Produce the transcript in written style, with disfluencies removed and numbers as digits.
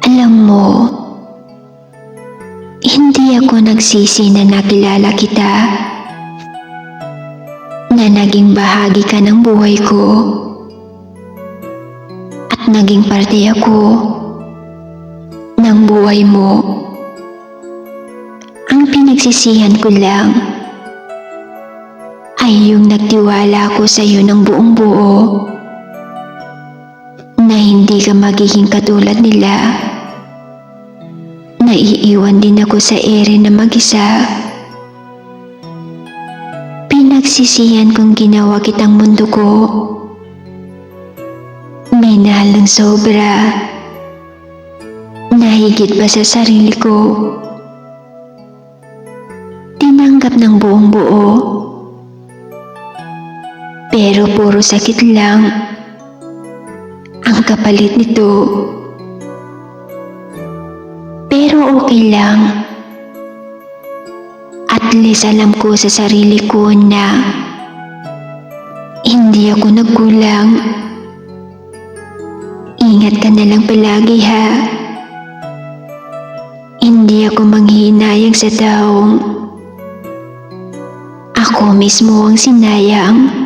Alam mo, hindi ako nagsisi na nakilala kita, na naging bahagi ka ng buhay ko, at naging parte ako ng buhay mo. Ang pinagsisihan ko lang ay yung nagtiwala ako sa iyo ng buong buo, na hindi ka magiging katulad nila. Naiiwan din ako sa ere na mag-isa. Pinagsisihan kong ginawa kitang mundo ko. Minahal ng sobra, nahigit pa sa sarili ko. Tinanggap ng buong buo, pero puro sakit lang ang kapalit nito. Pero okay lang. At least alam ko sa sarili ko na hindi ako nagkulang. Ingat ka na lang palagi, ha. Hindi ako manghihinayang sa taong ako mismo ang sinayang.